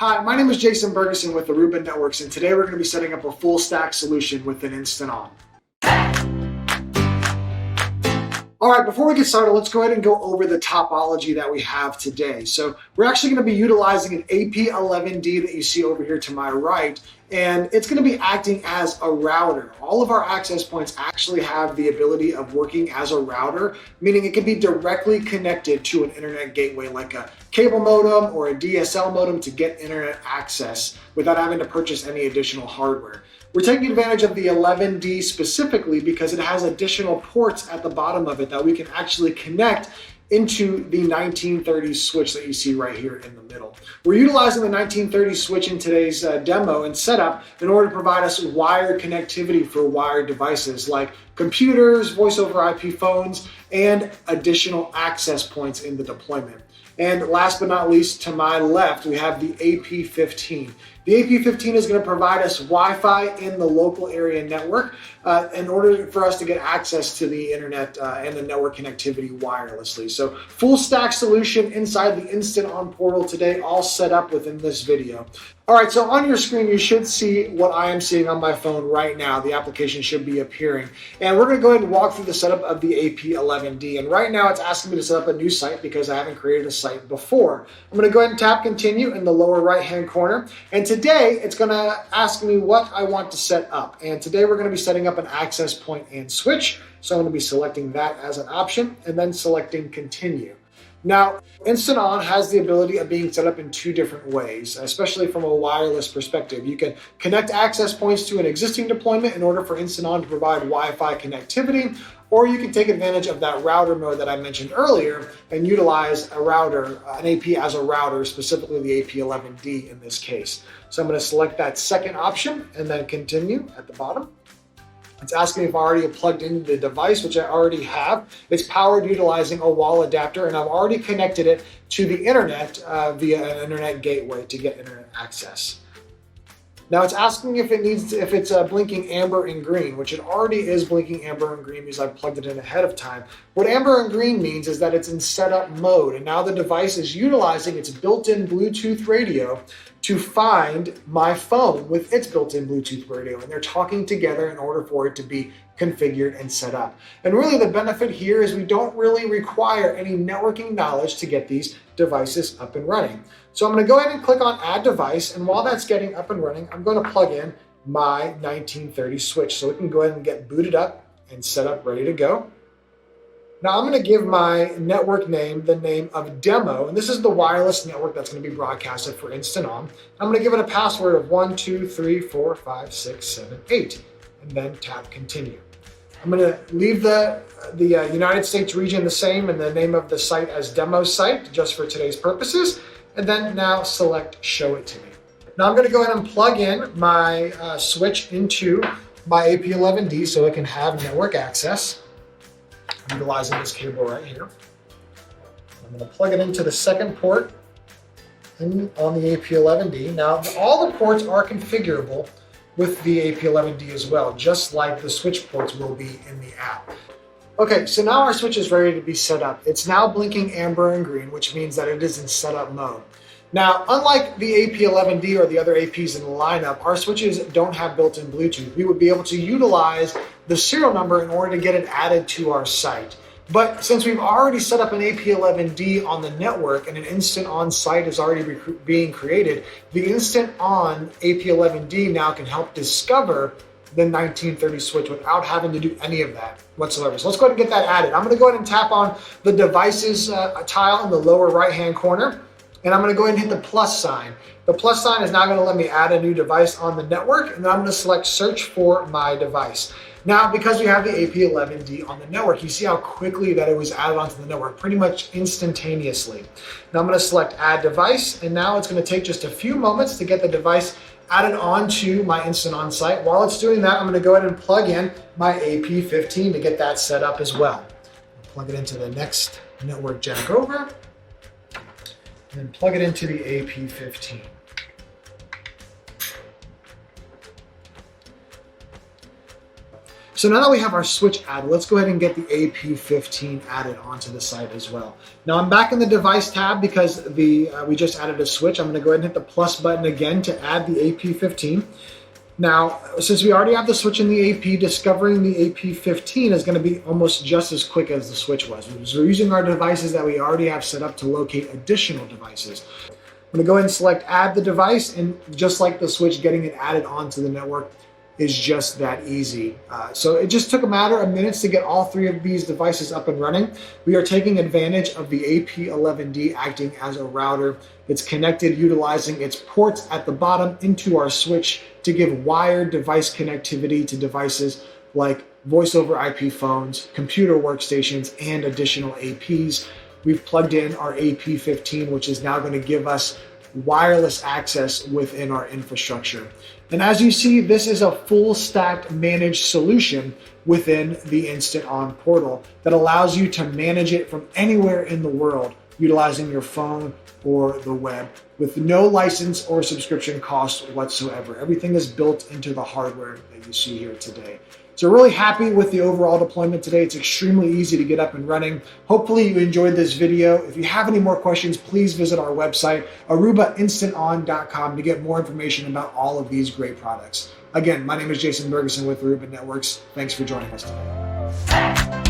Hi, my name is Jason Bergeson with Aruba Networks, and today we're going to be setting up a full stack solution with an InstantOn. All right, before we get started, let's go ahead and go over the topology that we have today. So we're actually going to be utilizing an AP11D that you see over here to my right, and it's going to be acting as a router. All of our access points actually have the ability of working as a router, meaning it can be directly connected to an internet gateway like a cable modem or a DSL modem to get internet access without having to purchase any additional hardware. We're taking advantage of the 11D specifically because it has additional ports at the bottom of it that we can actually connect into the 1930 switch that you see right here in the middle. We're utilizing the 1930 switch in today's demo and setup in order to provide us wired connectivity for wired devices like computers, voice over IP phones, and additional access points in the deployment. And last but not least, to my left, we have the AP15. The AP15 is going to provide us Wi-Fi in the local area network in order for us to get access to the internet and the network connectivity wirelessly. So full stack solution inside the InstantOn portal today, all set up within this video. All right, so on your screen, you should see what I am seeing on my phone right now. The application should be appearing. And we're gonna go ahead and walk through the setup of the AP11D. And right now it's asking me to set up a new site because I haven't created a site before. I'm gonna go ahead and tap continue in the lower right-hand corner. And today it's gonna ask me what I want to set up. And today we're gonna be setting up an access point and switch. So I'm gonna be selecting that as an option and then selecting continue. Now, InstantOn has the ability of being set up in two different ways, especially from a wireless perspective. You can connect access points to an existing deployment in order for InstantOn to provide Wi-Fi connectivity, or you can take advantage of that router mode that I mentioned earlier and utilize a router, an AP as a router, specifically the AP11D in this case. So I'm going to select that second option and then continue at the bottom. It's asking me if I already plugged in the device, which I already have. It's powered utilizing a wall adapter, and I've already connected it to the internet via an internet gateway to get internet access. Now it's asking if it's blinking amber and green, which it already is blinking amber and green because I've plugged it in ahead of time. What amber and green means is that it's in setup mode, and now the device is utilizing its built-in Bluetooth radio to find my phone with its built-in Bluetooth radio, and they're talking together in order for it to be configured and set up. And really the benefit here is we don't really require any networking knowledge to get these devices up and running. So I'm going to go ahead and click on add device, and while that's getting up and running, I'm going to plug in my 1930 switch so it can go ahead and get booted up and set up ready to go. Now I'm going to give my network name the name of demo, and this is the wireless network that's going to be broadcasted for InstantOn. I'm going to give it a password of 1, 2, 3, 4, 5, 6, 7, 8, and then tap continue. I'm going to leave the United States region the same and the name of the site as demo site just for today's purposes, and then now select show it to me. Now I'm going to go ahead and plug in my switch into my AP11D so it can have network access. Utilizing this cable right here. I'm going to plug it into the second port on the AP11D. Now, all the ports are configurable with the AP11D as well, just like the switch ports will be in the app. Okay, so now our switch is ready to be set up. It's now blinking amber and green, which means that it is in setup mode. Now, unlike the AP11D or the other APs in the lineup, our switches don't have built-in Bluetooth. We would be able to utilize the serial number in order to get it added to our site. But since we've already set up an AP11D on the network and an InstantOn site is already being created, the InstantOn AP11D now can help discover the 1930 switch without having to do any of that whatsoever. So let's go ahead and get that added. I'm going to go ahead and tap on the devices tile in the lower right-hand corner. And I'm going to go ahead and hit the plus sign. The plus sign is now going to let me add a new device on the network, and then I'm going to select search for my device. Now, because we have the AP11D on the network, you see how quickly that it was added onto the network, pretty much instantaneously. Now I'm going to select add device, and now it's going to take just a few moments to get the device added onto my InstantOn site. While it's doing that, I'm going to go ahead and plug in my AP15 to get that set up as well. Plug it into the next network jack over. And then plug it into the AP15. So now that we have our switch added, let's go ahead and get the AP15 added onto the site as well. Now I'm back in the device tab because we just added a switch. I'm going to go ahead and hit the plus button again to add the AP15. Now, since we already have the switch in the AP, discovering the AP15 is going to be almost just as quick as the switch was. So we're using our devices that we already have set up to locate additional devices. I'm going to go ahead and select add the device, and just like the switch, getting it added onto the network is just that easy. So it just took a matter of minutes to get all three of these devices up and running. We are taking advantage of the AP11D acting as a router. It's connected utilizing its ports at the bottom into our switch to give wired device connectivity to devices like voice over IP phones, computer workstations, and additional APs. We've plugged in our AP15, which is now going to give us wireless access within our infrastructure. And as you see, this is a full stack managed solution within the InstantOn portal that allows you to manage it from anywhere in the world utilizing your phone or the web with no license or subscription cost whatsoever. Everything is built into the hardware that you see here today. So really happy with the overall deployment today. It's extremely easy to get up and running. Hopefully you enjoyed this video. If you have any more questions, please visit our website, ArubaInstantOn.com, to get more information about all of these great products. Again, my name is Jason Bergeson with Aruba Networks. Thanks for joining us today.